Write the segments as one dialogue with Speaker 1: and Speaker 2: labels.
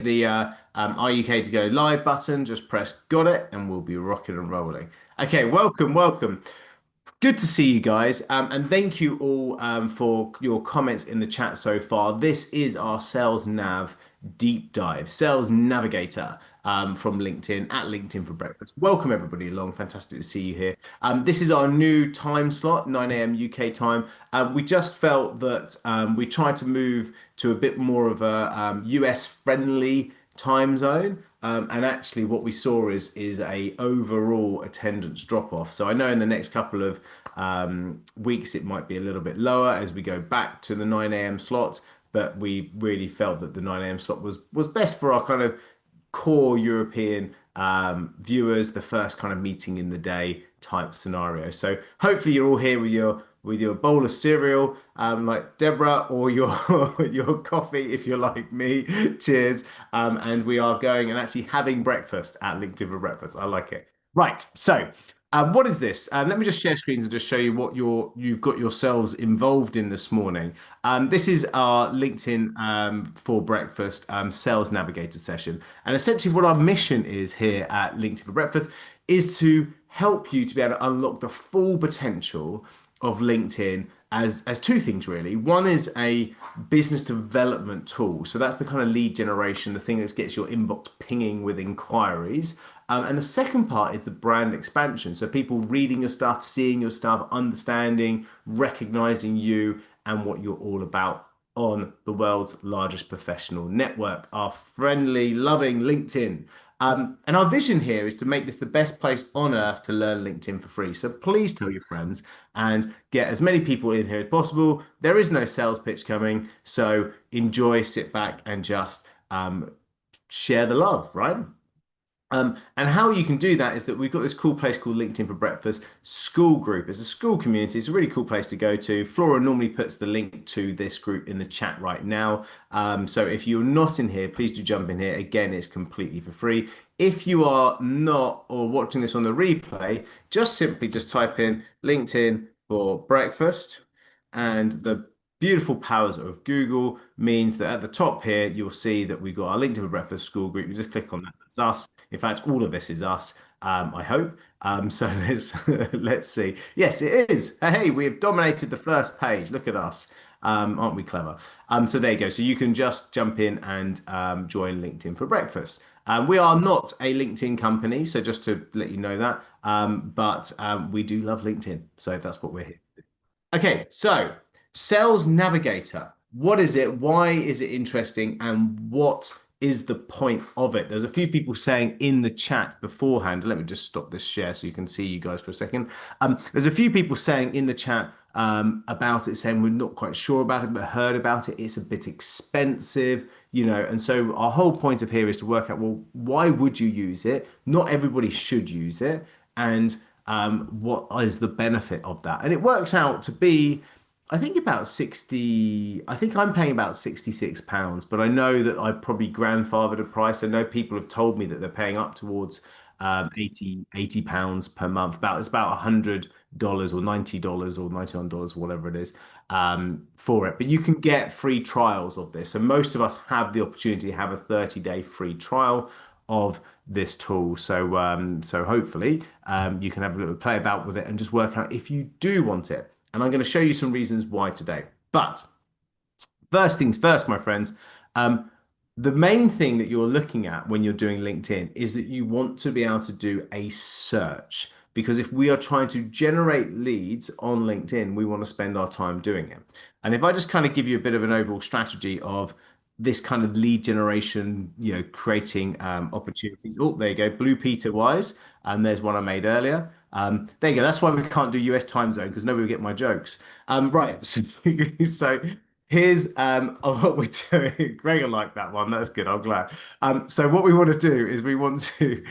Speaker 1: the Are you okay to go live button, just press got it, and we'll be rocking and rolling. Okay, welcome, welcome. Good to see you guys, and thank you all for your comments in the chat so far. This is our Sales Nav deep dive, Sales Navigator from LinkedIn at LinkedIn for Breakfast. Welcome everybody along. Fantastic to see you here. This is our new time slot, 9 a.m. UK time. We just felt that we tried to move to a bit more of a US friendly time zone. And actually, what we saw is a overall attendance drop off. So I know in the next couple of weeks it might be a little bit lower as we go back to the 9 a.m. slot, but we really felt that the 9 a.m. slot was best for our kind of core European viewers, the first kind of meeting in the day type scenario. So hopefully you're all here with your bowl of cereal, like Deborah, or your your coffee if you're like me. Cheers. And we are going and actually having breakfast at LinkedIn for breakfast. I like it. Right. So, what is this? Let me just share screens and just show you what you've got yourselves involved in this morning. This is our LinkedIn for breakfast sales navigator session, and essentially what our mission is here at LinkedIn for breakfast is to help you to be able to unlock the full potential of LinkedIn as two things really. One is a business development tool. So that's the kind of lead generation, the thing that gets your inbox pinging with inquiries. And the second part is the brand expansion. So people reading your stuff, seeing your stuff, understanding, recognizing you and what you're all about on the world's largest professional network, our friendly, loving LinkedIn. And our vision here is to make this the best place on earth to learn LinkedIn for free. So please tell your friends and get as many people in here as possible. There is no sales pitch coming, so enjoy, sit back, and just share the love, right? And how you can do that is that we've got this cool place called LinkedIn for Breakfast School Group. It's a school community. It's a really cool place to go to. Flora normally puts the link to this group in the chat right now. So if you're not in here, please do jump in here. Again, it's completely for free. If you are not or watching this on the replay, just simply just type in LinkedIn for Breakfast and the beautiful powers of Google means that at the top here, you'll see that we've got our LinkedIn for Breakfast school group. You just click on that. That's us. In fact, all of this is us, I hope. So let's see. Yes, it is. Hey, we have dominated the first page. Look at us. Aren't we clever? So there you go. So you can just jump in and join LinkedIn for Breakfast. We are not a LinkedIn company, so just to let you know that. But we do love LinkedIn. So that's what we're here. Okay, so Sales Navigator. What is it? Why is it interesting? And what is the point of it? There's a few people saying in the chat beforehand. Let me just stop this share so you can see you guys for a second. There's a few people saying in the chat about it, saying we're not quite sure about it, but heard about it. It's a bit expensive, you know. And so our whole point of here is to work out, well, why would you use it? Not everybody should use it. And what is the benefit of that? And it works out to be, I think about 60, I think I'm paying about £66, but I know that I probably grandfathered a price. I know people have told me that they're paying up towards 80 pounds per month. It's about $100 or $90 or $99, whatever it is, for it. But you can get free trials of this. So most of us have the opportunity to have a 30-day free trial of this tool. So hopefully you can have a little play about with it and just work out if you do want it. And I'm going to show you some reasons why today. But first things first, my friends, the main thing that you're looking at when you're doing LinkedIn is that you want to be able to do a search. Because if we are trying to generate leads on LinkedIn, we want to spend our time doing it. And if I just kind of give you a bit of an overall strategy of this kind of lead generation, you know, creating opportunities. Oh, there you go, Blue Peter Wise. And there's one I made earlier. There you go. That's why we can't do US time zone because nobody will get my jokes. Right. So here's what we're doing. Gregor liked that one. That's good. I'm glad. So what we want to do is we want to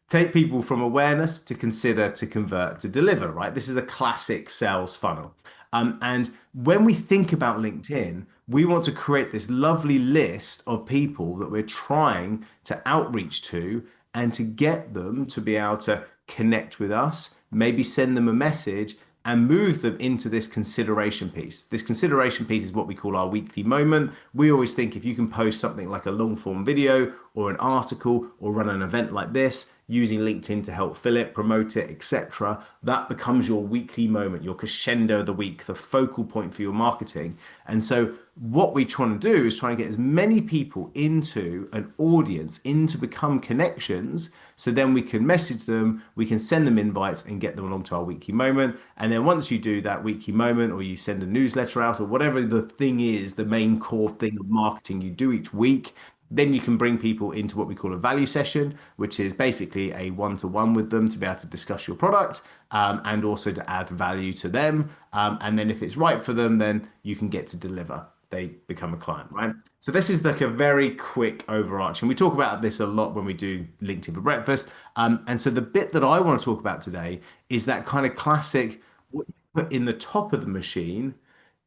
Speaker 1: take people from awareness to consider to convert to deliver, right? This is a classic sales funnel. And when we think about LinkedIn, we want to create this lovely list of people that we're trying to outreach to and to get them to be able to connect with us, maybe send them a message, and move them into this consideration piece. This consideration piece is what we call our weekly moment. We always think if you can post something like a long form video or an article or run an event like this using LinkedIn to help fill it, promote it, etc., that becomes your weekly moment, your crescendo of the week, the focal point for your marketing. And so what we're trying to do is try and get as many people into an audience, into become connections, so then we can message them, we can send them invites and get them along to our weekly moment. And then once you do that weekly moment, or you send a newsletter out, or whatever the thing is, the main core thing of marketing you do each week, then you can bring people into what we call a value session, which is basically a one-to-one with them to be able to discuss your product, and also to add value to them. And then if it's right for them, then you can get to deliver. They become a client, right? So this is like a very quick overarching. We talk about this a lot when we do LinkedIn for breakfast. And so the bit that I want to talk about today is that kind of classic, what you put in the top of the machine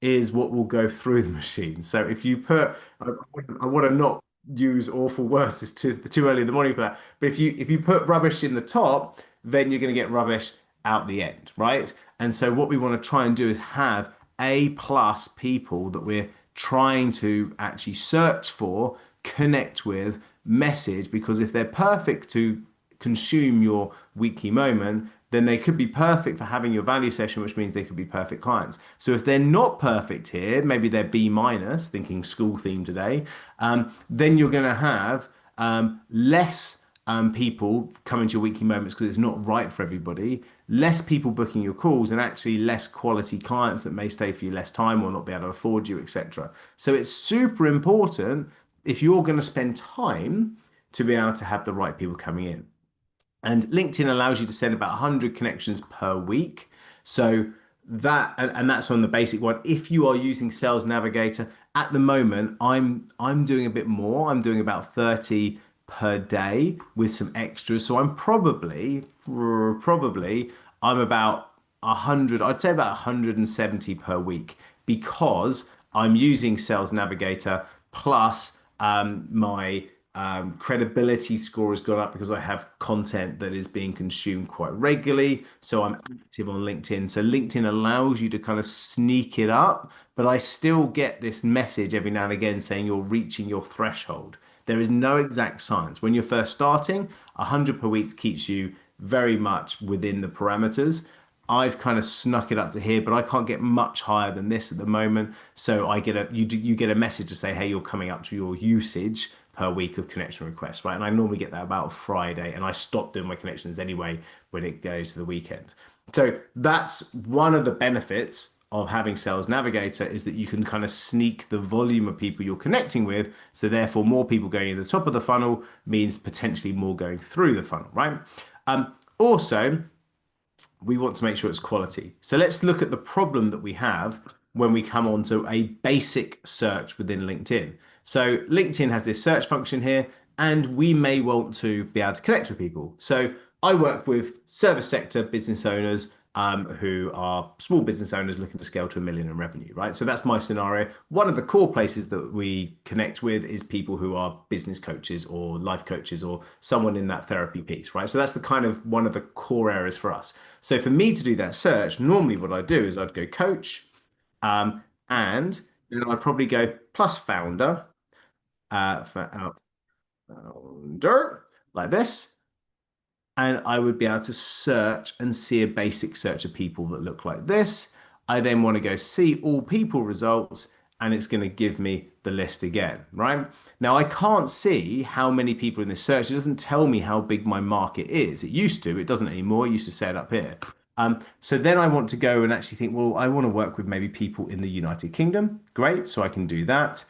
Speaker 1: is what will go through the machine. So if you put, I want to not use awful words, it's too early in the morning for that. But if you put rubbish in the top, then you're going to get rubbish out the end, right? And so what we want to try and do is have A plus people that we're trying to actually search for, connect with, message, because if they're perfect to consume your weekly moment, then they could be perfect for having your value session, which means they could be perfect clients. So if they're not perfect here, maybe they're B minus, thinking school theme today, then you're going to have less people coming to your weekly moments because it's not right for everybody, less people booking your calls, and actually less quality clients that may stay for you less time or not be able to afford you, etc. So it's super important if you're going to spend time to be able to have the right people coming in. And LinkedIn allows you to send about 100 connections per week. So and that's on the basic one. If you are using Sales Navigator at the moment, I'm doing a bit more. I'm doing about 30 per day with some extras. So I'm probably I'm about 100, I'd say about 170 per week because I'm using Sales Navigator plus my credibility score has gone up because I have content that is being consumed quite regularly. So I'm active on LinkedIn. So LinkedIn allows you to kind of sneak it up, but I still get this message every now and again saying you're reaching your threshold. There is no exact science. When you're first starting, 100 per week keeps you very much within the parameters. I've kind of snuck it up to here, but I can't get much higher than this at the moment. So you get a message to say, hey, you're coming up to your usage per week of connection requests, right? And I normally get that about Friday, and I stop doing my connections anyway when it goes to the weekend. So that's one of the benefits of having Sales Navigator is that you can kind of sneak the volume of people you're connecting with. So therefore, more people going to the top of the funnel means potentially more going through the funnel, right? Also, we want to make sure it's quality. So let's look at the problem that we have when we come on to a basic search within LinkedIn. So LinkedIn has this search function here, and we may want to be able to connect with people. So I work with service sector business owners who are small business owners looking to scale to 1 million in revenue, right? So that's my scenario. One of the core places that we connect with is people who are business coaches or life coaches or someone in that therapy piece, right? So that's the kind of one of the core areas for us. So for me to do that search, normally what I do is I'd go coach, and then I'd probably go plus founder, founder, like this. And I would be able to search and see a basic search of people that look like this. I then want to go see all people results, and it's going to give me the list again, right? Now, I can't see how many people in this search. It doesn't tell me how big my market is. It used to, it doesn't anymore. It used to say it up here. So then I want to go and actually think, well, I want to work with maybe people in the United Kingdom. Great, so I can do that.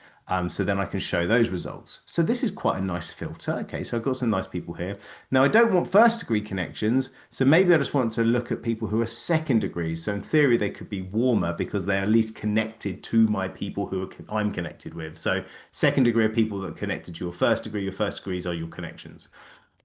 Speaker 1: So then I can show those results. So this is quite a nice filter. Okay, so I've got some nice people here. Now I don't want first degree connections. So maybe I just want to look at people who are second degrees. So in theory, they could be warmer because they're at least connected to my people who I'm connected with. So second degree are people that are connected to your first degree. Your first degrees are your connections.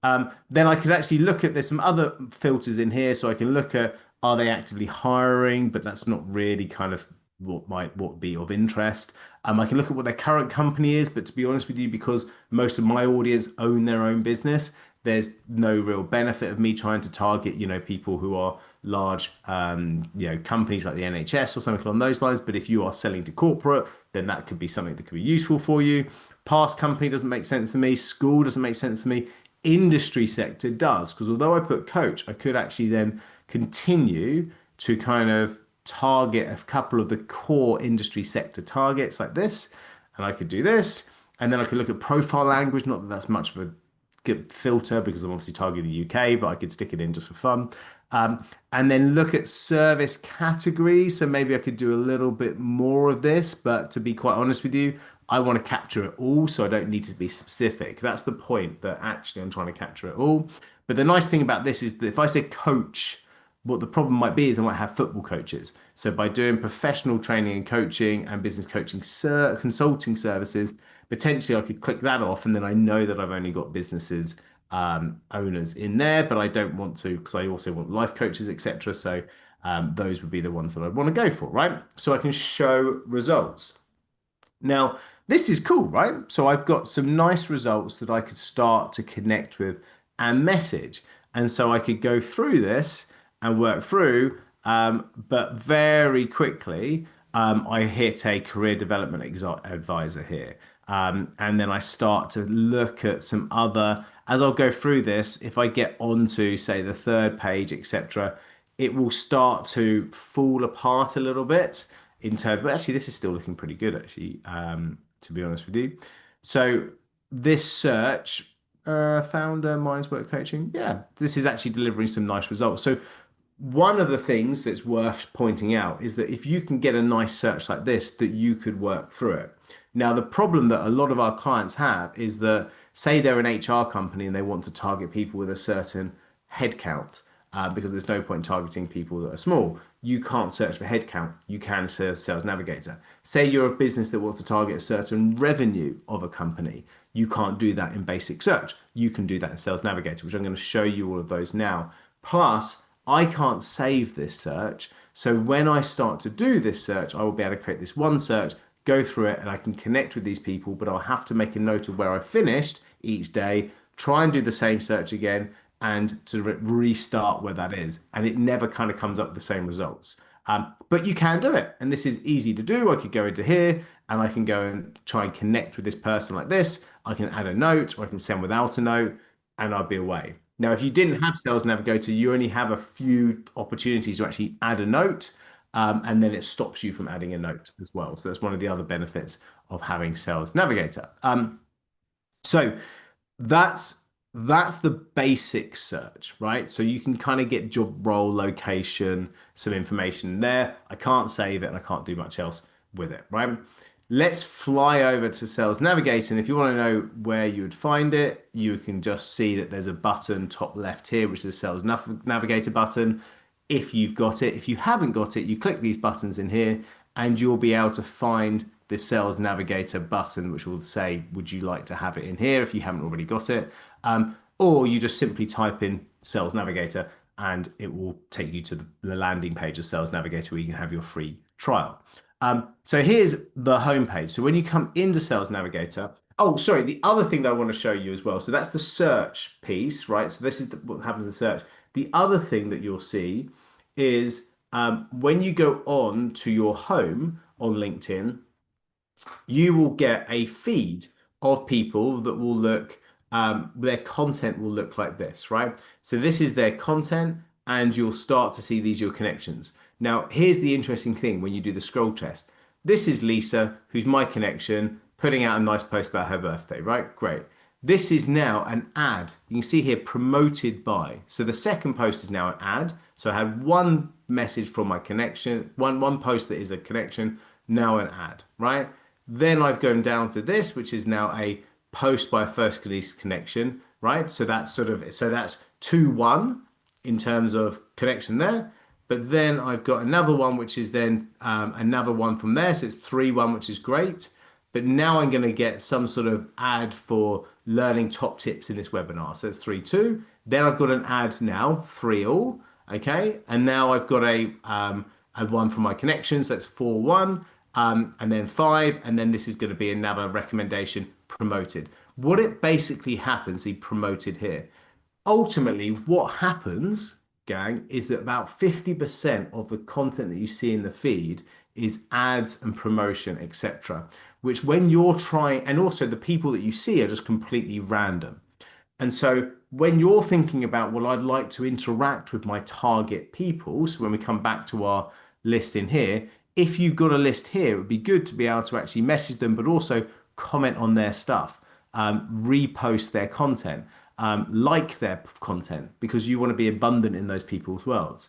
Speaker 1: Then I could actually look at, there's some other filters in here. So I can look at, are they actively hiring? But that's not really kind of what would be of interest. I can look at what their current company is, but to be honest with you, because most of my audience own their own business, there's no real benefit of me trying to target, people who are large, companies like the NHS or something along those lines. But if you are selling to corporate, then that could be something that could be useful for you. Past company doesn't make sense to me. School doesn't make sense to me. Industry sector does, because although I put coach, I could actually then continue to kind of target a couple of the core industry sector targets like this. And I could do this. And then I could look at profile language. Not that that's much of a good filter because I'm obviously targeting the UK, but I could stick it in just for fun. And then look at service categories. So maybe I could do a little bit more of this, but to be quite honest with you, I want to capture it all, so I don't need to be specific. That's the point, that actually I'm trying to capture it all. But the nice thing about this is that if I say coach, what the problem might be is I might have football coaches. So by doing professional training and coaching and business coaching consulting services, potentially I could click that off, and then I know that I've only got businesses owners in there, but I don't want to, because I also want life coaches, etc. So those would be the ones that I want to go for, right? So I can show results. Now, this is cool, right? So I've got some nice results that I could start to connect with and message. And so I could go through this and work through, but very quickly, I hit a career development advisor here. And then I start to look at some other, as I'll go through this, if I get onto, say, the third page, etc., it will start to fall apart a little bit in terms, but actually this is still looking pretty good actually, to be honest with you. So this search, founder, Minds Work Coaching, yeah, this is actually delivering some nice results. So one of the things that's worth pointing out is that if you can get a nice search like this, that you could work through it. Now, the problem that a lot of our clients have is that, say they're an HR company and they want to target people with a certain headcount, because there's no point targeting people that are small. You can't search for headcount. You can search Sales Navigator. Say you're a business that wants to target a certain revenue of a company. You can't do that in basic search. You can do that in Sales Navigator, which I'm going to show you all of those now. Plus, I can't save this search. So when I start to do this search, I will be able to create this one search, go through it, and I can connect with these people, but I'll have to make a note of where I finished each day, try and do the same search again, and to restart where that is. And it never kind of comes up with the same results. But you can do it. And this is easy to do. I could go into here and I can go and try and connect with this person like this. I can add a note, or I can send without a note, and I'll be away. Now, if you didn't have Sales Navigator, you only have a few opportunities to actually add a note, and then it stops you from adding a note as well. So that's one of the other benefits of having Sales Navigator. So that's the basic search, right? So you can kind of get job role, location, some information there. I can't save it and I can't do much else with it, right? Let's fly over to Sales Navigator. And if you want to know where you would find it, you can just see that there's a button top left here, which is a Sales Navigator button. If you've got it, if you haven't got it, you click these buttons in here and you'll be able to find the Sales Navigator button, which will say, would you like to have it in here if you haven't already got it? Or you just simply type in Sales Navigator and it will take you to the landing page of Sales Navigator where you can have your free trial. So here's the home page. So when you come into Sales Navigator, oh, sorry, the other thing that I want to show you as well. So that's the search piece, right? So this is what happens in search. The other thing that you'll see is when you go on to your home on LinkedIn, you will get a feed of people that will look, their content will look like this, right? So this is their content, and you'll start to see these your connections. Now, here's the interesting thing when you do the scroll test. This is Lisa, who's my connection, putting out a nice post about her birthday, right? Great. This is now an ad. You can see here, promoted by. So the second post is now an ad. So I had one message from my connection, one post that is a connection, now an ad, right? Then I've gone down to this, which is now a post by a first connection, right? So that's that's 2-1 in terms of connection there. But then I've got another one, which is then another one from there. So it's 3-1, which is great. But now I'm going to get some sort of ad for learning top tips in this webinar. So it's 3-2. Then I've got an ad now, 3-all. Okay. And now I've got a one from my connections. That's 4-1. And then 5. And then this is going to be another recommendation, promoted. What it basically happens, he promoted here. Ultimately, what happens gang, is that about 50% of the content that you see in the feed is ads and promotion, etc. Which when you're trying, and also the people that you see are just completely random. And so when you're thinking about, well, I'd like to interact with my target people, so when we come back to our list in here, if you've got a list here, it would be good to be able to actually message them, but also comment on their stuff, repost their content, like their content, because you want to be abundant in those people's worlds.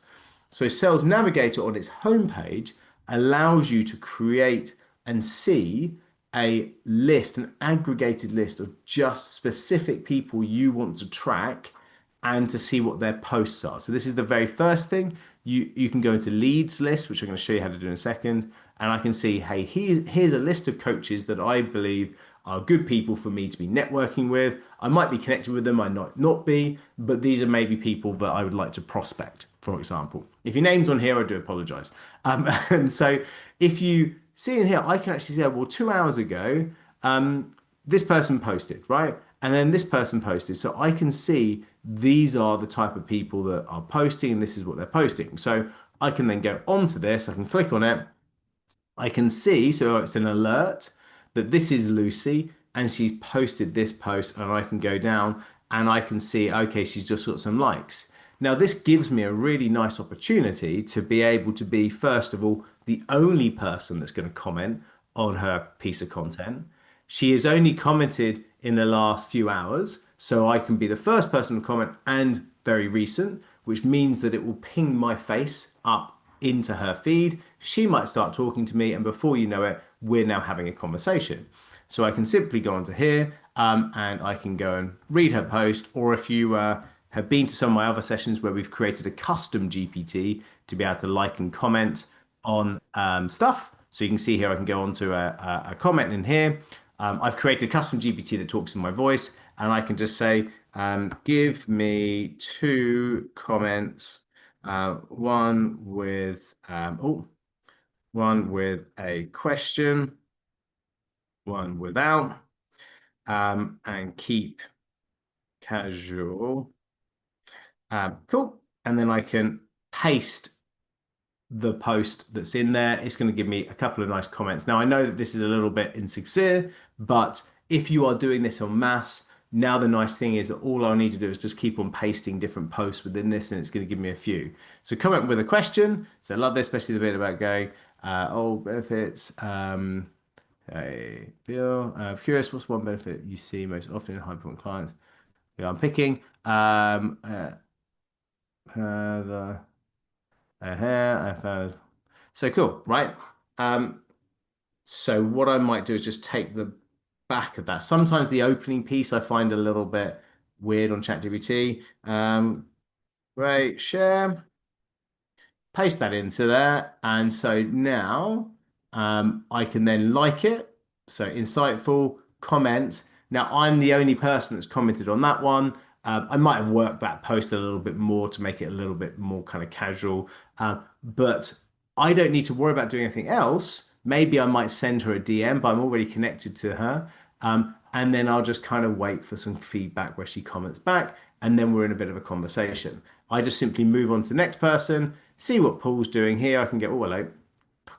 Speaker 1: So Sales Navigator on its homepage allows you to create and see a list, an aggregated list of just specific people you want to track and to see what their posts are. So this is the very first thing. You can go into leads list, which I'm going to show you how to do in a second, and I can see, hey, here's a list of coaches that I believe are good people for me to be networking with. I might be connected with them, I might not be, but these are maybe people that I would like to prospect, for example. If your name's on here, I do apologize. And so if you see in here, I can actually say, well, 2 hours ago, this person posted, right? And then this person posted. So I can see these are the type of people that are posting, and this is what they're posting. So I can then go onto this, I can click on it, I can see, so it's an alert that this is Lucy and she's posted this post, and I can go down and I can see, okay, she's just got some likes. Now, this gives me a really nice opportunity to be able to be, first of all, the only person that's going to comment on her piece of content. She has only commented in the last few hours, so I can be the first person to comment and very recent, which means that it will ping my face up into her feed. She might start talking to me, and before you know it, we're now having a conversation. So I can simply go onto here and I can go and read her post, or if you have been to some of my other sessions where we've created a custom GPT to be able to like and comment on stuff. So you can see here, I can go onto a comment in here. I've created a custom GPT that talks in my voice, and I can just say, give me 2 comments, one with a question, one without, and keep casual. Cool. And then I can paste the post that's in there. It's going to give me a couple of nice comments. Now, I know that this is a little bit insincere, but if you are doing this en masse, now the nice thing is that all I need to do is just keep on pasting different posts within this, and it's going to give me a few. So comment with a question. So I love this, especially the bit about going, benefits. Hey, Bill, curious, what's one benefit you see most often in high-performing clients? Yeah, I'm picking the I found. So cool, right? Um, so what I might do is just take the back of that. Sometimes the opening piece I find a little bit weird on ChatGPT. Great, share, paste that into there. And so now I can then like it. So insightful, comment. Now I'm the only person that's commented on that one. I might have worked that post a little bit more to make it a little bit more kind of casual. But I don't need to worry about doing anything else. Maybe I might send her a DM, but I'm already connected to her. And then I'll just kind of wait for some feedback where she comments back, and then we're in a bit of a conversation. I just simply move on to the next person, see what Paul's doing here. I can get, oh, hello,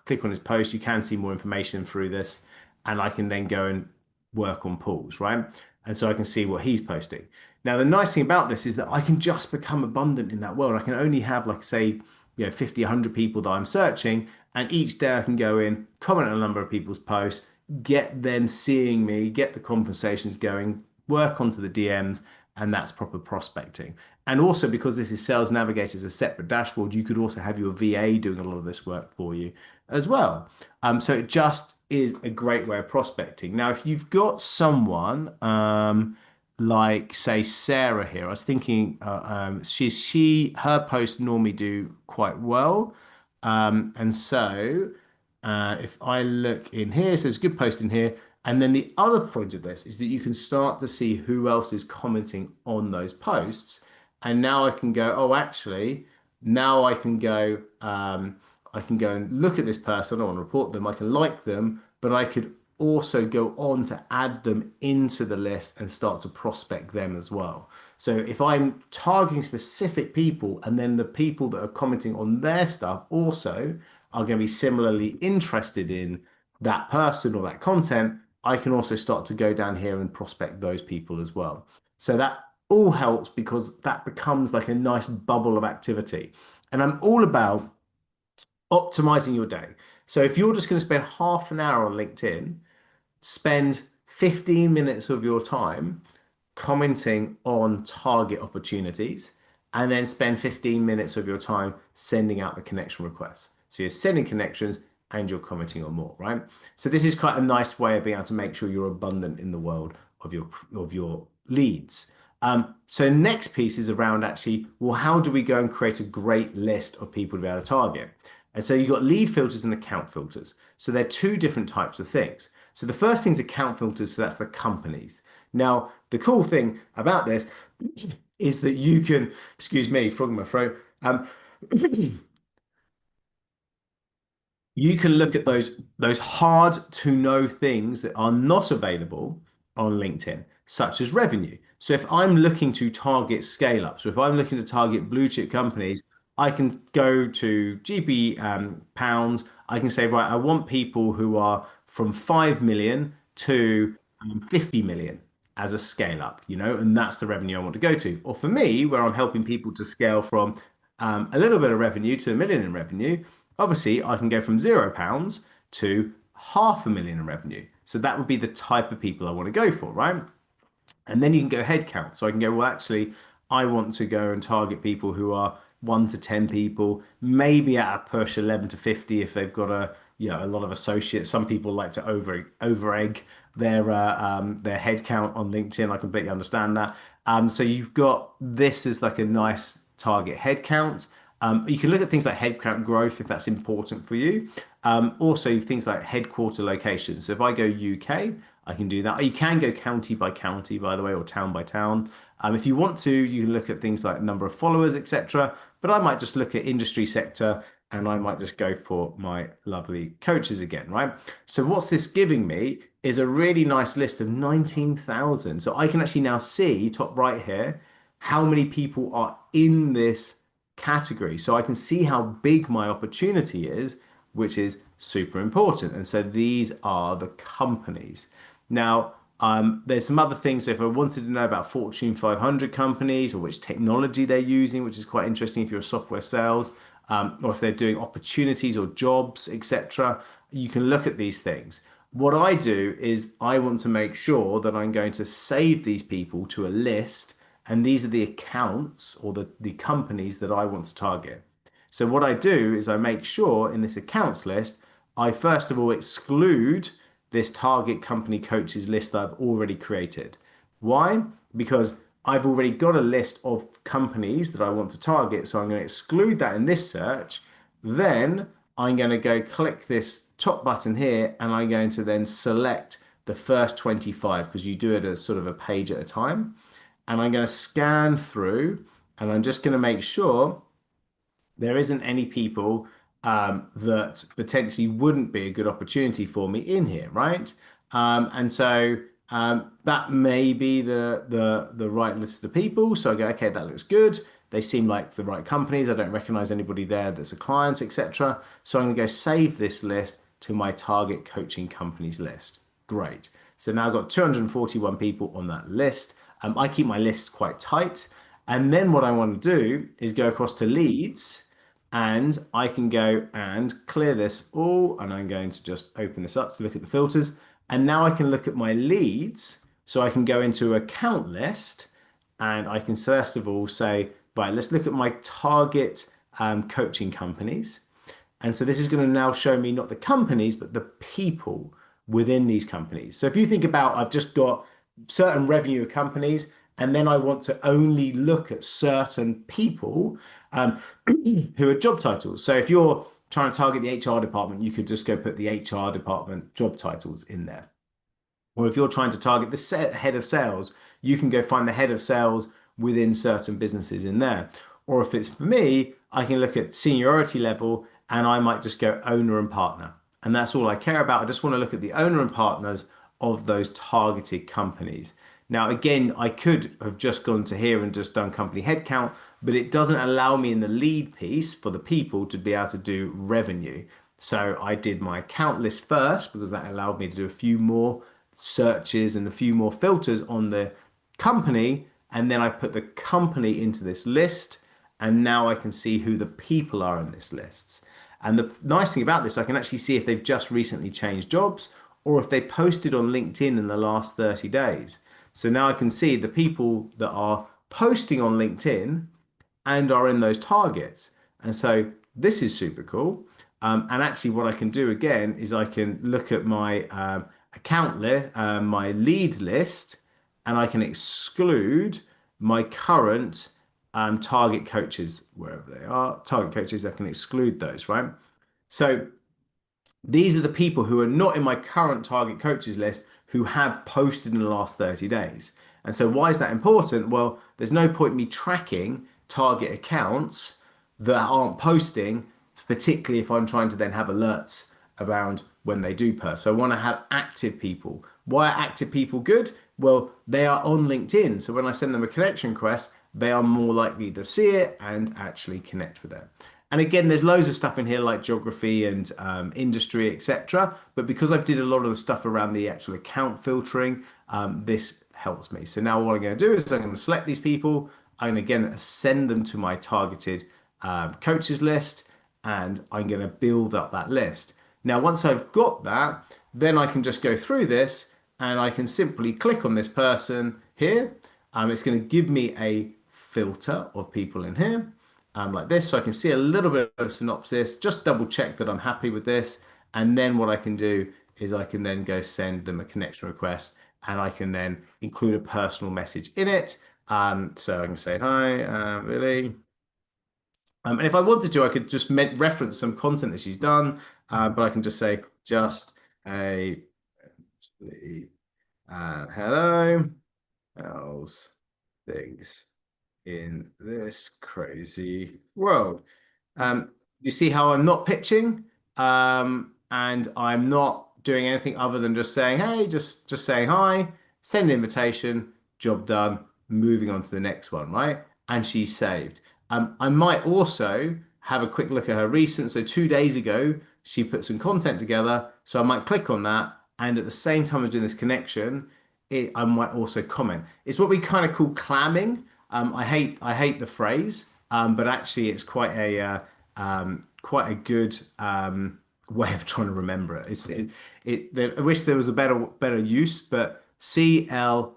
Speaker 1: click on his post. You can see more information through this, and I can then go and work on Paul's, right? And so I can see what he's posting. Now, the nice thing about this is that I can just become abundant in that world. I can only have, like, say, 50, 100 people that I'm searching, and each day I can go in, comment on a number of people's posts, get them seeing me, get the conversations going, work onto the DMs, and that's proper prospecting. And also, because this is Sales Navigator as a separate dashboard, you could also have your VA doing a lot of this work for you as well. So it just is a great way of prospecting. Now, if you've got someone like, say, Sarah here, I was thinking her posts normally do quite well. And so if I look in here, so there's a good post in here. And then the other point of this is that you can start to see who else is commenting on those posts. And now I can go, oh, actually, now I can go and look at this person. I don't want to report them. I can like them, but I could also go on to add them into the list and start to prospect them as well. So if I'm targeting specific people and then the people that are commenting on their stuff also are going to be similarly interested in that person or that content, I can also start to go down here and prospect those people as well. So that all helps because that becomes like a nice bubble of activity. And I'm all about optimizing your day. So if you're just going to spend half an hour on LinkedIn, spend 15 minutes of your time commenting on target opportunities, and then spend 15 minutes of your time sending out the connection requests. So you're sending connections and you're commenting on more, right? So this is quite a nice way of being able to make sure you're abundant in the world of your leads. So next piece is around actually, well, how do we go and create a great list of people to be able to target? And so you've got lead filters and account filters. So they're two different types of things. So the first thing is account filters, so that's the companies. Now, the cool thing about this is that you can, excuse me, frog in my throat, you can look at those hard to know things that are not available on LinkedIn, such as revenue. So if I'm looking to target scale up, so if I'm looking to target blue chip companies, I can go to GB pounds. I can say, right, I want people who are from 5 million to 50 million as a scale up, and that's the revenue I want to go to. Or for me, where I'm helping people to scale from a little bit of revenue to 1 million in revenue, obviously I can go from £0 to 500,000 in revenue. So that would be the type of people I want to go for, right? And then you can go head count. So I can go, well, actually, I want to go and target people who are 1 to 10 people, maybe at a push 11 to 50 if they've got a lot of associates. Some people like to over egg their head count on LinkedIn. I completely understand that. So you've got this as like a nice target head count. You can look at things like headcount growth if that's important for you. Also, things like headquarter locations. So if I go UK, I can do that. You can go county by county, by the way, or town by town. If you want to, you can look at things like number of followers, etc. But I might just look at industry sector and I might just go for my lovely coaches again, right? So what's this giving me is a really nice list of 19,000. So I can actually now see top right here how many people are in this category. So I can see how big my opportunity is, which is super important. And so these are the companies. Now, there's some other things. So if I wanted to know about Fortune 500 companies or which technology they're using, which is quite interesting if you're a software sales, or if they're doing opportunities or jobs, etc., you can look at these things. What I do is I want to make sure that I'm going to save these people to a list, and these are the accounts or the companies that I want to target. So what I do is I make sure in this accounts list, I first of all exclude this target company coaches list that I've already created. Why? Because I've already got a list of companies that I want to target. So I'm going to exclude that in this search. Then I'm going to go click this top button here and I'm going to then select the first 25 because you do it as sort of a page at a time. And I'm going to scan through and I'm just going to make sure there isn't any people that potentially wouldn't be a good opportunity for me in here, right? And so that may be the right list of people. So I go, okay, that looks good. They seem like the right companies. I don't recognize anybody there that's a client, etc. So I'm going to go save this list to my target coaching companies list. Great. So now I've got 241 people on that list. I keep my list quite tight. And then what I want to do is go across to leads and I can go and clear this all. And I'm going to just open this up to look at the filters. And now I can look at my leads. So I can go into account list and I can first of all say, right, let's look at my target coaching companies. And so this is going to now show me not the companies, but the people within these companies. So if you think about, I've just got certain revenue companies, and then I want to only look at certain people who are job titles. So if you're trying to target the HR department, you could just go put the HR department job titles in there. Or if you're trying to target the head of sales, you can go find the head of sales within certain businesses in there. Or if it's for me, I can look at seniority level and I might just go owner and partner. And that's all I care about. I just want to look at the owner and partners of those targeted companies. Now, again, I could have just gone to here and just done company headcount, but it doesn't allow me in the lead piece for the people to be able to do revenue. So I did my account list first because that allowed me to do a few more searches and a few more filters on the company. And then I put the company into this list. And now I can see who the people are in this list. And the nice thing about this, I can actually see if they've just recently changed jobs or if they posted on LinkedIn in the last 30 days. So now I can see the people that are posting on LinkedIn and are in those targets. And so this is super cool. And actually, what I can do again is I can look at my account list, my lead list, and I can exclude my current target coaches wherever they are. Target coaches, I can exclude those, right? So these are the people who are not in my current target coaches list who have posted in the last 30 days. And so why is that important? Well, there's no point me tracking target accounts that aren't posting, particularly if I'm trying to then have alerts around when they do post. So I want to have active people. Why are active people good? Well, they are on LinkedIn. So when I send them a connection request, they are more likely to see it and actually connect with it. And again, there's loads of stuff in here like geography and industry, etc. But because I've did a lot of the stuff around the actual account filtering, this helps me. So now what I'm going to do is I'm going to select these people. I'm going to again send them to my targeted coaches list, and I'm going to build up that list. Now, once I've got that, then I can just go through this and I can simply click on this person here. It's going to give me a filter of people in here like this. So I can see a little bit of synopsis, just double check that I'm happy with this. And then what I can do is I can then go send them a connection request and I can then include a personal message in it. So I can say, hi, Billy. And if I wanted to, I could just reference some content that she's done, but I can just say, just a hello, how's things in this crazy world? You see how I'm not pitching, and I'm not doing anything other than just saying, hey, just saying hi, send an invitation, job done, moving on to the next one, right? And she's saved. I might also have a quick look at her recent. So 2 days ago, she put some content together. So I might click on that. And at the same time as doing this connection, I might also comment. It's what we kind of call clamming. I hate the phrase, but actually it's quite a good way of trying to remember it. I wish there was a better use, but CLAM.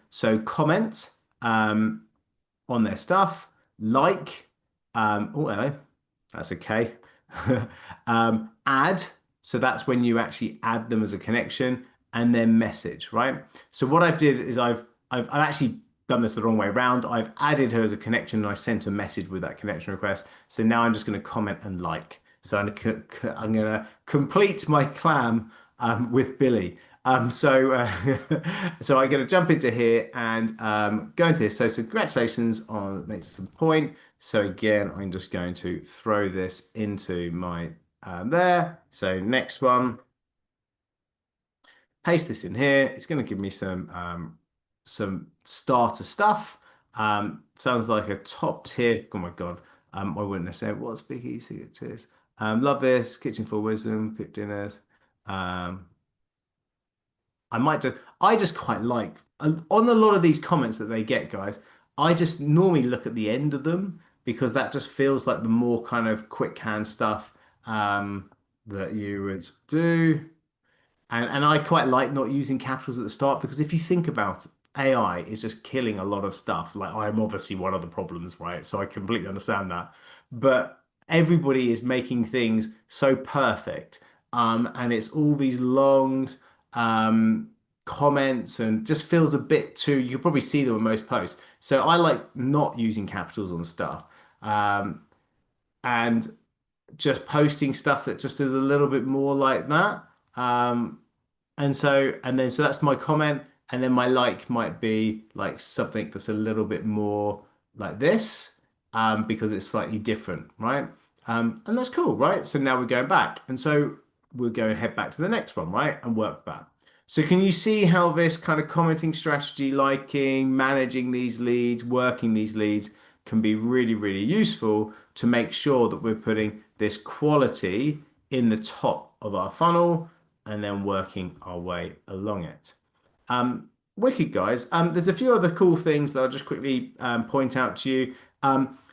Speaker 1: So comment on their stuff, like, oh, hello, that's okay. Add, so that's when you actually add them as a connection, and then message, right? So what I've did is I've actually done this the wrong way around. I've added her as a connection and I sent a message with that connection request. So now I'm just going to comment and like. So I'm going to complete my clam with Billy. So I'm going to jump into here and go into this. So congratulations on making some point. So again, I'm just going to throw this into my there. So next one, paste this in here. It's going to give me some starter stuff. Sounds like a top tier. Oh my God. I wouldn't have said what's big easy it is. Love this kitchen for wisdom, cook dinners. Um, I just quite like on a lot of these comments that they get, guys. I just normally look at the end of them because that just feels like the more kind of quick hand stuff that you would do. And I quite like not using capitals at the start because if you think about it, AI is just killing a lot of stuff. Like I'm obviously one of the problems, right? So I completely understand that. But everybody is making things so perfect. And it's all these long um, comments and just feels a bit too, you can probably see them in most posts. So I like not using capitals on stuff. And just posting stuff that just is a little bit more like that. And so that's my comment, and then my like might be like something that's a little bit more like this, because it's slightly different, right? And that's cool, right? So now we're going back. And so we're going to head back to the next one, right? And work back. So can you see how this kind of commenting strategy, liking, managing these leads, working these leads can be really, really useful to make sure that we're putting this quality in the top of our funnel and then working our way along it. Wicked guys. There's a few other cool things that I'll just quickly point out to you.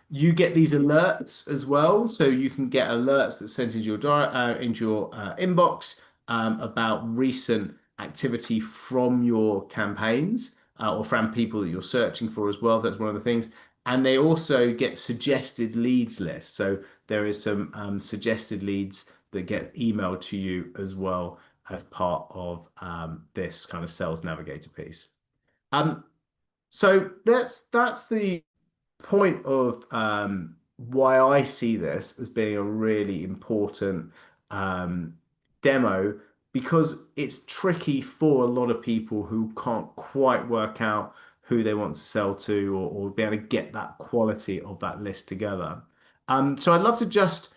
Speaker 1: You get these alerts as well, so you can get alerts that sent into your inbox about recent activity from your campaigns or from people that you're searching for as well. That's one of the things. And they also get suggested leads lists. So there is some suggested leads that get emailed to you as well as part of this kind of Sales Navigator piece. Um, so that's the point of why I see this as being a really important um, demo because it's tricky for a lot of people who can't quite work out who they want to sell to or be able to get that quality of that list together. So I'd love to just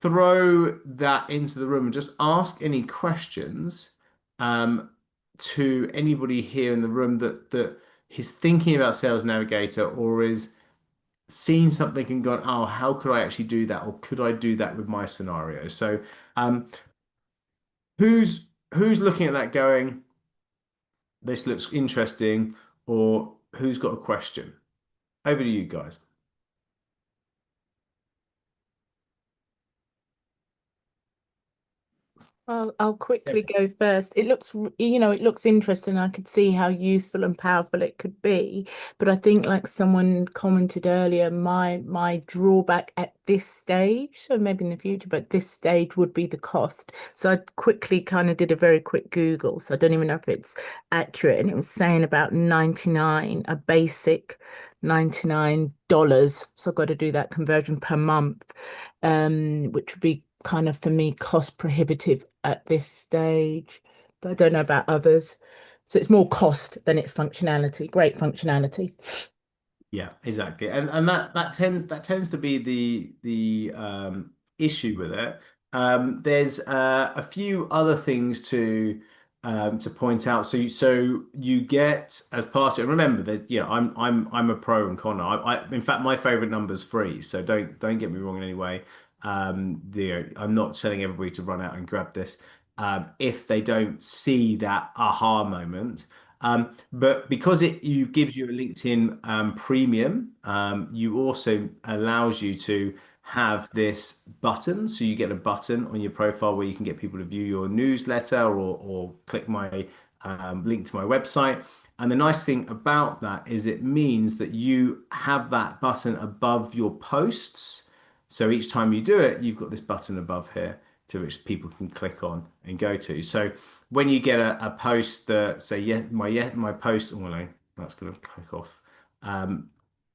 Speaker 1: throw that into the room and just ask any questions um, to anybody here in the room that is thinking about Sales Navigator or is seen something and gone, oh, how could I actually do that? Or could I do that with my scenario? So um, who's looking at that going, this looks interesting, or who's got a question? Over to you guys.
Speaker 2: I'll quickly go first. It looks, it looks interesting. I could see how useful and powerful it could be. But I think, like someone commented earlier, my drawback at this stage, so maybe in the future, but this stage would be the cost. So I quickly kind of did a very quick Google. So I don't even know if it's accurate. And it was saying about 99, a basic $99. So I've got to do that conversion per month, which would be kind of for me cost prohibitive at this stage, but I don't know about others. So it's more cost than it's functionality. Great functionality.
Speaker 1: Yeah, exactly. And that tends to be the issue with it. There's a few other things to point out. So you get as part of it. Remember, there's I'm a pro and con. In fact my favorite number is free. So don't get me wrong in any way. I'm not telling everybody to run out and grab this if they don't see that aha moment. But because it you gives you a LinkedIn premium, you also allows you to have this button. So you get a button on your profile where you can get people to view your newsletter or click my link to my website. And the nice thing about that is it means that you have that button above your posts. So each time you do it, you've got this button above here to which people can click on and go to. So when you get a post that say my post, oh no, that's going to click off. Um,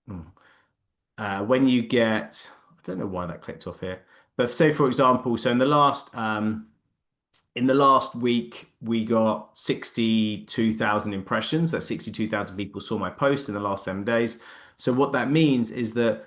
Speaker 1: hmm. When you get, I don't know why that clicked off here, but say for example, so in the last week, we got 62,000 impressions. That's 62,000 people saw my post in the last 7 days. So what that means is that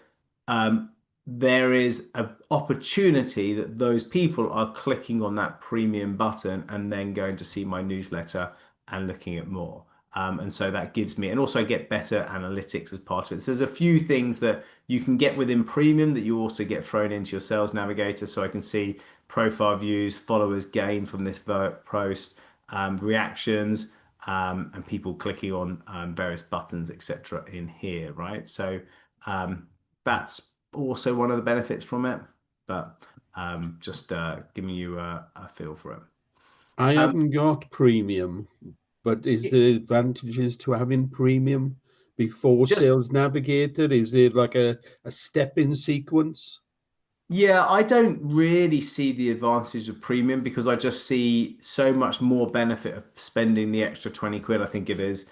Speaker 1: um, there is an opportunity that those people are clicking on that premium button and then going to see my newsletter and looking at more. And so that gives me, and also I get better analytics as part of it. So there's a few things that you can get within premium that you also get thrown into your Sales Navigator. So I can see profile views, followers gained from this post, reactions, and people clicking on various buttons, etc. in here, right? So that's also one of the benefits from it, but just giving you a feel for it.
Speaker 3: I
Speaker 1: Um,
Speaker 3: haven't got premium, but is there advantages to having premium before
Speaker 1: just
Speaker 3: Sales Navigator? Is there like a step-in sequence?
Speaker 1: Yeah, I don't really see the advantage of premium because I just see so much more benefit of spending the extra 20 quid, I think it is,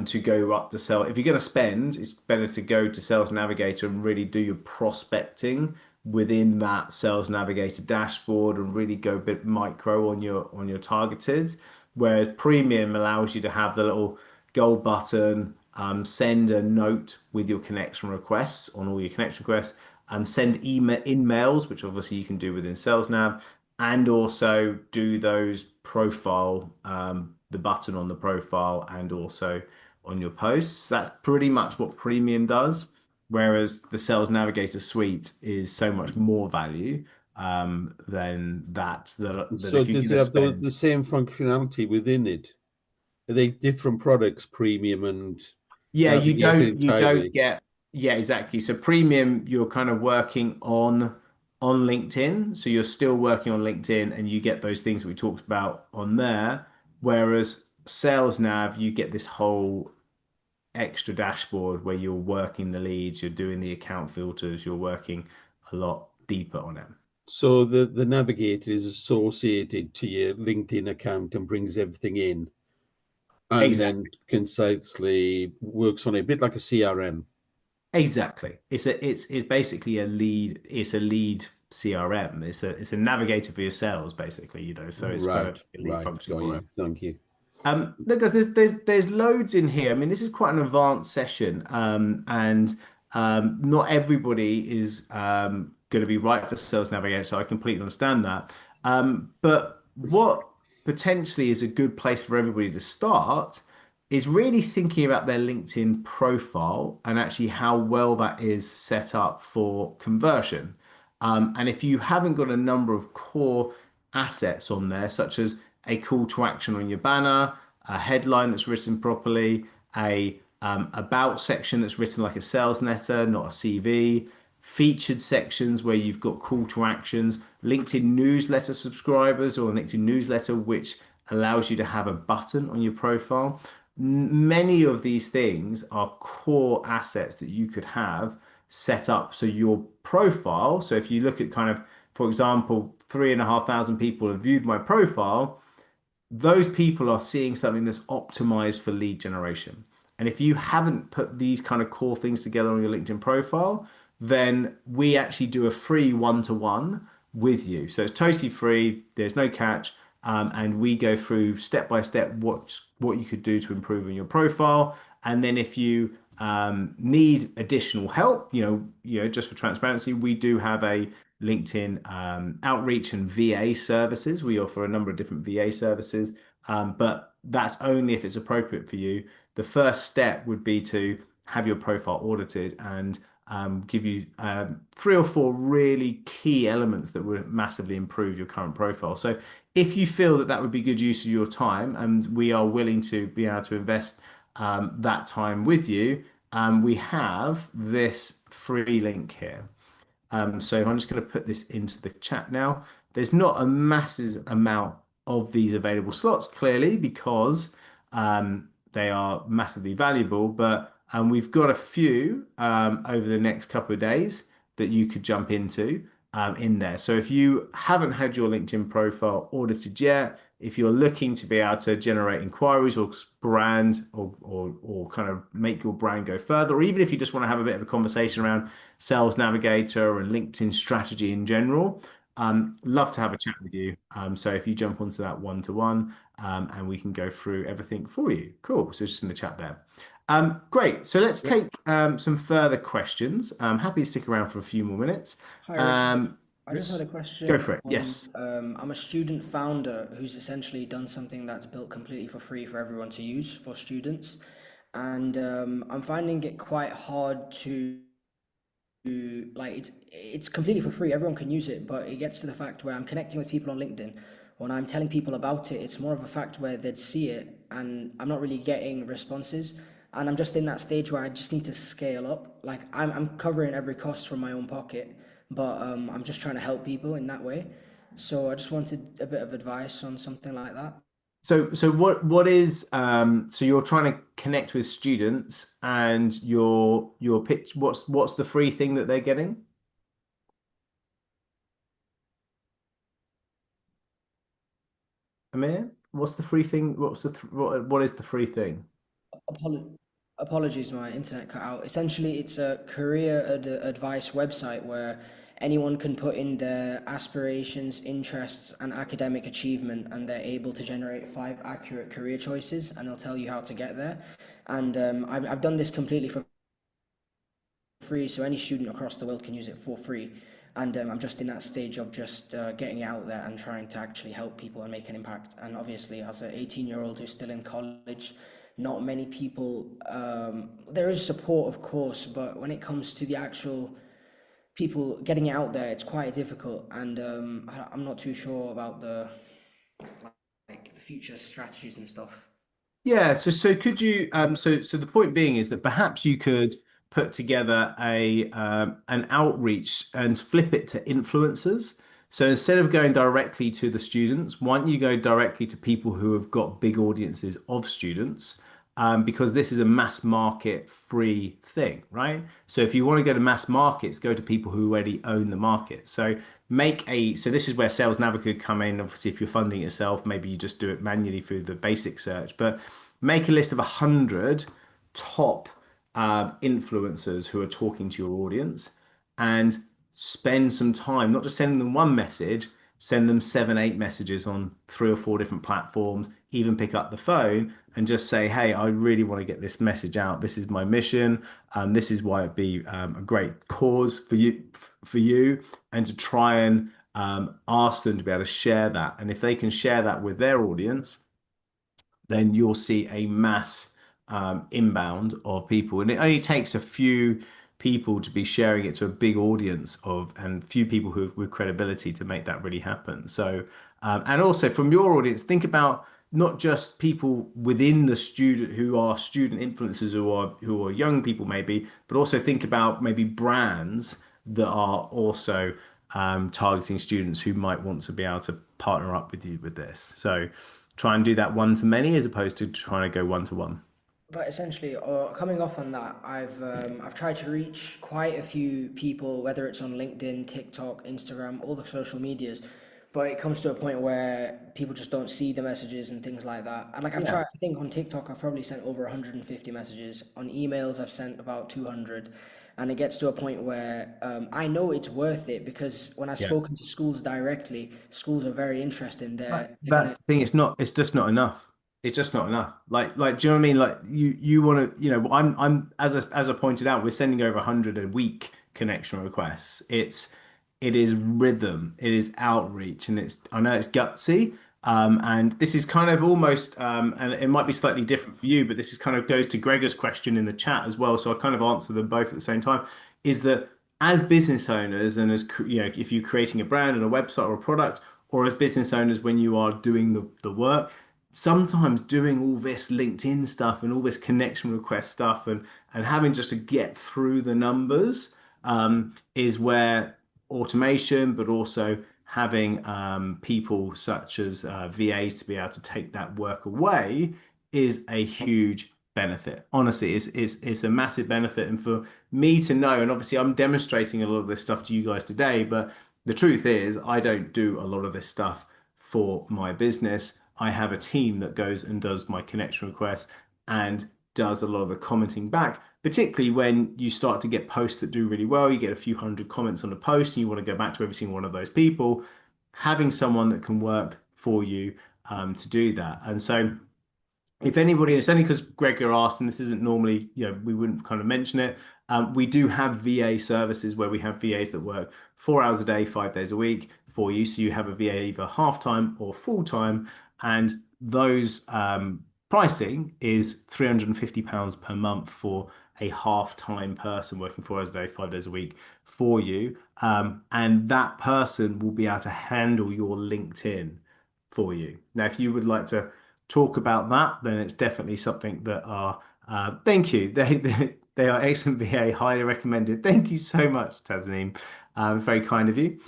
Speaker 1: to go up the sell. If you're going to spend, it's better to go to Sales Navigator and really do your prospecting within that Sales Navigator dashboard and really go a bit micro on your targeted. Whereas premium allows you to have the little gold button, send a note with your connection requests on all your connection requests send email in-mails, which obviously you can do within Sales Nav, and also do those profile, the button on the profile, and also on your posts. That's pretty much what Premium does, whereas the Sales Navigator suite is so much more value than that
Speaker 3: So
Speaker 1: if you're
Speaker 3: does
Speaker 1: going
Speaker 3: it
Speaker 1: to
Speaker 3: have
Speaker 1: spend.
Speaker 3: the same functionality within it? Are they different products, Premium and
Speaker 1: Yeah,
Speaker 3: Navigator
Speaker 1: you don't
Speaker 3: entirely?
Speaker 1: get, yeah, exactly. So premium, you're kind of working on LinkedIn. So you're still working on LinkedIn and you get those things that we talked about on there. Whereas Sales Nav, you get this whole extra dashboard where you're working the leads, you're doing the account filters, you're working a lot deeper on it.
Speaker 3: So the Navigator is associated to your LinkedIn account and brings everything in, and then
Speaker 1: Exactly.
Speaker 3: concisely works on it, a bit like a CRM.
Speaker 1: Exactly. It's basically it's a lead CRM. It's a navigator for your sales, basically, so it's kind of
Speaker 3: Right,
Speaker 1: a lead
Speaker 3: right,
Speaker 1: function
Speaker 3: got
Speaker 1: for
Speaker 3: you.
Speaker 1: it.
Speaker 3: Thank you.
Speaker 1: Look, guys, there's loads in here. I mean, this is quite an advanced session, and not everybody is going to be right for Sales Navigator, so I completely understand that. But what potentially is a good place for everybody to start is really thinking about their LinkedIn profile and actually how well that is set up for conversion. And if you haven't got a number of core assets on there, such as a call to action on your banner, a headline that's written properly, a about section that's written like a sales letter, not a CV, featured sections where you've got call to actions, LinkedIn newsletter subscribers or LinkedIn newsletter, which allows you to have a button on your profile. Many of these things are core assets that you could have set up. So your profile, so if you look at kind of, for example, 3,500 people have viewed my profile, those people are seeing something that's optimized for lead generation. And if you haven't put these kind of core things together on your LinkedIn profile, then we actually do a free one-to-one with you. So it's totally free, there's no catch, and we go through step by step what you could do to improve on your profile. And then if you need additional help, just for transparency, we do have a LinkedIn outreach and VA services. We offer a number of different VA services, but that's only if it's appropriate for you. The first step would be to have your profile audited and give you 3 or 4 really key elements that would massively improve your current profile. So if you feel that that would be good use of your time, and we are willing to be able to invest that time with you, we have this free link here. So I'm just going to put this into the chat now. There's not a massive amount of these available slots, clearly, because they are massively valuable, but we've got a few over the next couple of days that you could jump into in there. So if you haven't had your LinkedIn profile audited yet, if you're looking to be able to generate inquiries or brand or kind of make your brand go further, or even if you just want to have a bit of a conversation around Sales Navigator and LinkedIn strategy in general, love to have a chat with you. So if you jump onto that one-to-one, and we can go through everything for you. Cool. So just in the chat there. Great. So let's take some further questions. I'm happy to stick around for a few more minutes.
Speaker 4: Hi, Richard.
Speaker 1: Um,
Speaker 4: I just had a
Speaker 1: Go
Speaker 4: question
Speaker 1: for it.
Speaker 4: on,
Speaker 1: Yes.
Speaker 4: I'm a student founder who's essentially done something that's built completely for free for everyone to use for students. And I'm finding it quite hard to, like, it's completely for free. Everyone can use it, but it gets to the fact where I'm connecting with people on LinkedIn. When I'm telling people about it, it's more of a fact where they'd see it and I'm not really getting responses. And I'm just in that stage where I just need to scale up. Like I'm covering every cost from my own pocket, but I'm just trying to help people in that way. So I just wanted a bit of advice on something like that.
Speaker 1: So what is so you're trying to connect with students and your pitch, what's the free thing that they're getting? Amir, what's the free thing? What is the free thing?
Speaker 4: Apolo- Apologies, my internet cut out. Essentially, it's a career advice website where anyone can put in their aspirations, interests, and academic achievement, and they're able to generate 5 accurate career choices, and they'll tell you how to get there. And I've done this completely for free, so any student across the world can use it for free. And I'm just in that stage of just getting it out there and trying to actually help people and make an impact. And obviously, as an 18-year-old who's still in college, not many people, there is support, of course, but when it comes to the actual people getting it out there, it's quite difficult. And I'm not too sure about the future strategies and stuff.
Speaker 1: Yeah, so could you so the point being is that perhaps you could put together a an outreach and flip it to influencers. So instead of going directly to the students, why don't you go directly to people who have got big audiences of students? Because this is a mass market free thing, right? So if you want to go to mass markets, go to people who already own the market. So so this is where Sales Navigator could come in. Obviously, if you're funding it yourself, maybe you just do it manually through the basic search, but make a list of 100 top influencers who are talking to your audience and spend some time, not just sending them one message, send them 7, 8 messages on 3 or 4 different platforms, even pick up the phone and just say, hey, I really want to get this message out. This is my mission. This is why it'd be a great cause for you, and to try and ask them to be able to share that. And if they can share that with their audience, then you'll see a mass inbound of people. And it only takes a few people to be sharing it to a big audience and few people with credibility to make that really happen. So, and also from your audience, think about not just people within the student who are student influencers who are young people maybe, but also think about maybe brands that are also targeting students who might want to be able to partner up with you with this. So try and do that one to many as opposed to trying to go one to one.
Speaker 4: But essentially, coming off on that, I've tried to reach quite a few people, whether it's on LinkedIn, TikTok, Instagram, all the social medias. But it comes to a point where people just don't see the messages and things like that. And like I've tried, I think on TikTok, I've probably sent over 150 messages. On emails, I've sent about 200. And it gets to a point where I know it's worth it, because when I've spoken to schools directly, schools are very interested in
Speaker 1: That's the thing. It's just not enough. It's just not enough. Like, do you know what I mean? Like you want to, I'm as I pointed out, we're sending over 100 a week connection requests. It is rhythm, it is outreach, and I know it's gutsy. And this is kind of almost, and it might be slightly different for you, but this is kind of goes to Gregor's question in the chat as well. So I kind of answer them both at the same time. Is that as business owners, and as if you're creating a brand and a website or a product, or as business owners when you are doing the work, sometimes doing all this LinkedIn stuff and all this connection request stuff and having just to get through the numbers is where automation, but also having people such as VAs to be able to take that work away is a huge benefit. Honestly, it's a massive benefit. And for me to know, and obviously I'm demonstrating a lot of this stuff to you guys today, but the truth is I don't do a lot of this stuff for my business. I have a team that goes and does my connection requests and does a lot of the commenting back, particularly when you start to get posts that do really well. You get a few hundred comments on a post and you want to go back to every single one of those people. Having someone that can work for you to do that. And so if anybody, it's only because Gregor asked, and this isn't normally, we wouldn't kind of mention it. We do have VA services where we have VAs that work 4 hours a day, 5 days a week for you. So you have a VA either half-time or full-time, and those pricing is £350 per month for a half-time person working 4 hours a day, 5 days a week for you. And that person will be able to handle your LinkedIn for you. Now, if you would like to talk about that, then it's definitely something that are, thank you. They are excellent VA, highly recommended. Thank you so much, Tasneem. Very kind of you.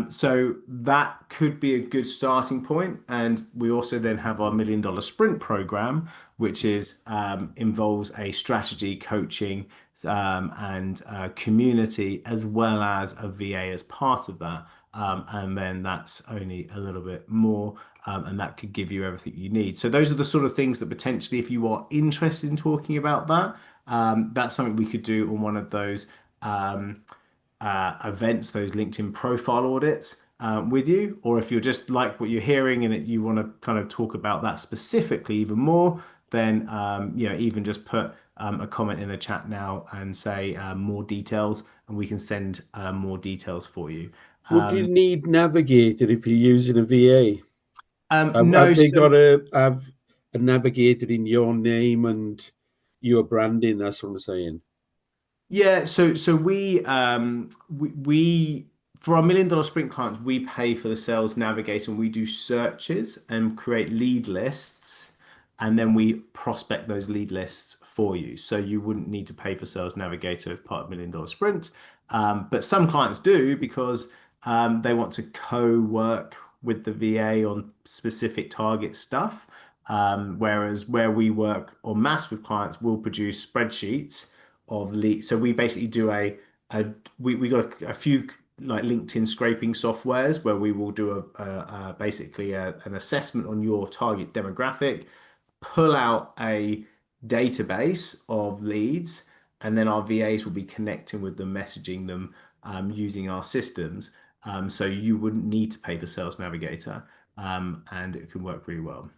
Speaker 1: So that could be a good starting point. And we also then have our $1 Million Sprint program, which involves a strategy, coaching, and community, as well as a VA as part of that. And then that's only a little bit more, and that could give you everything you need. So those are the sort of things that potentially, if you are interested in talking about that, that's something we could do on one of those events, those LinkedIn profile audits with you. Or if you're just like what you're hearing and you want to kind of talk about that specifically even more, then even just put a comment in the chat now and say more details, and we can send more details for you.
Speaker 3: Would you need Navigator if you're using a VA?
Speaker 1: No,
Speaker 3: Have they
Speaker 1: so
Speaker 3: got to have a Navigator in your name and your branding? That's what I'm saying.
Speaker 1: yeah, so we for our $1 million sprint clients, we pay for the Sales Navigator, and we do searches and create lead lists, and then we prospect those lead lists for you. So you wouldn't need to pay for Sales Navigator as part of $1 million sprint. But some clients do because they want to co-work with the VA on specific target stuff. Whereas where we work en masse with clients, we'll produce spreadsheets of leads. So we basically do we got a few like LinkedIn scraping softwares where we will do basically an assessment on your target demographic, pull out a database of leads, and then our VAs will be connecting with them, messaging them using our systems. So you wouldn't need to pay for Sales Navigator, and it can work really well.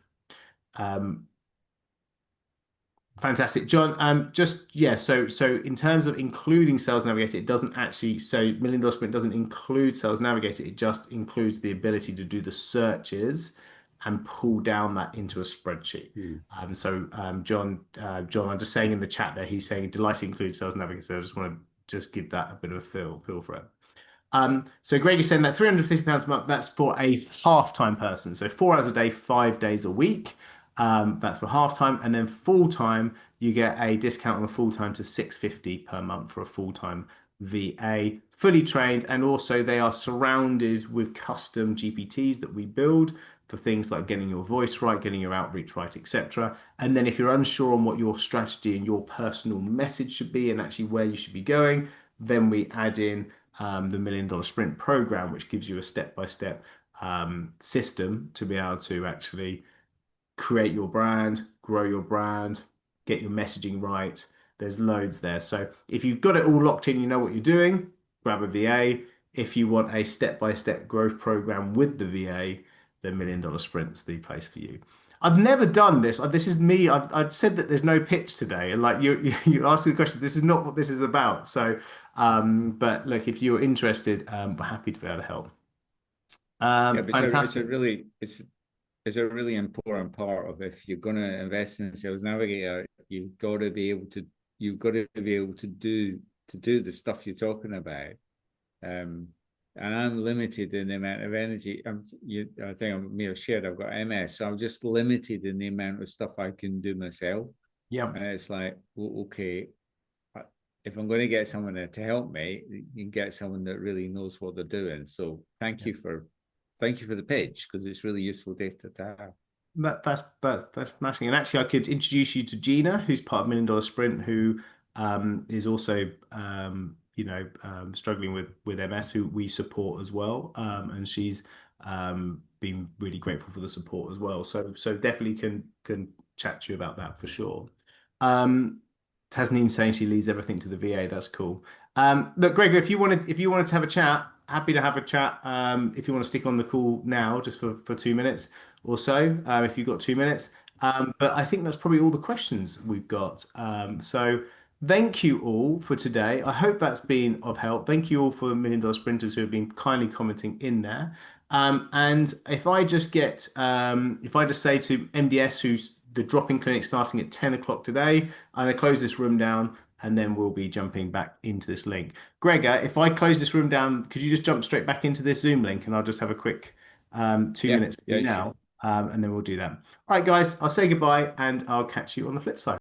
Speaker 1: Fantastic, John. So in terms of including Sales Navigator, it doesn't actually. So $1 million sprint doesn't include Sales Navigator. It just includes the ability to do the searches and pull down that into a spreadsheet. John, I'm just saying in the chat there, he's saying delighted to include Sales Navigator. So I just want to give that a bit of a feel for it. So Greg is saying that £350 a month, that's for a half-time person. So 4 hours a day, 5 days a week. That's for half-time. And then full-time, you get a discount on the full-time to $650 per month for a full-time VA, fully trained. And also they are surrounded with custom GPTs that we build for things like getting your voice right, getting your outreach right, etc. And then if you're unsure on what your strategy and your personal message should be and actually where you should be going, then we add in the $1 million sprint program, which gives you a step-by-step system to be able to actually create your brand, grow your brand, get your messaging right. There's loads there. So if you've got it all locked in, you know what you're doing, grab a VA. If you want a step-by-step growth program with the VA, the $1 million sprint's the place for you. I've never done this. This is me. I've said that there's no pitch today, and like you asked the question. This is not what this is about. So, but look, if you're interested, we're happy to be able to help. Fantastic.
Speaker 5: It's a really important part of if you're going to invest in Sales Navigator, you've got to be able to do the stuff you're talking about. And I'm limited in the amount of energy. I think I may have shared I've got MS, so I'm just limited in the amount of stuff I can do myself.
Speaker 1: Yeah.
Speaker 5: And it's like, well, okay, if I'm going to get someone to help me, you can get someone that really knows what they're doing. So thank you for the pitch, because it's really useful data to have.
Speaker 1: That's smashing. And actually, I could introduce you to Gina, who's part of $1 Million Sprint, who is also struggling with MS, who we support as well. And she's been really grateful for the support as well. So definitely can chat to you about that for sure. Tasneem saying she leaves everything to the VA. That's cool. Look, Gregor, if you wanted to have a chat, happy to have a chat. If you want to stick on the call now, just for 2 minutes or so, if you've got 2 minutes. But I think that's probably all the questions we've got. So thank you all for today. I hope that's been of help. Thank you all for $1 Million Sprinters who have been kindly commenting in there. And if I just say to MDS, who's the drop-in clinic starting at 10 o'clock today, I'm going to close this room down, and then we'll be jumping back into this link. Gregor, if I close this room down, could you just jump straight back into this Zoom link, and I'll just have a quick 2 minutes now, sure. And then we'll do that. All right, guys, I'll say goodbye, and I'll catch you on the flip side.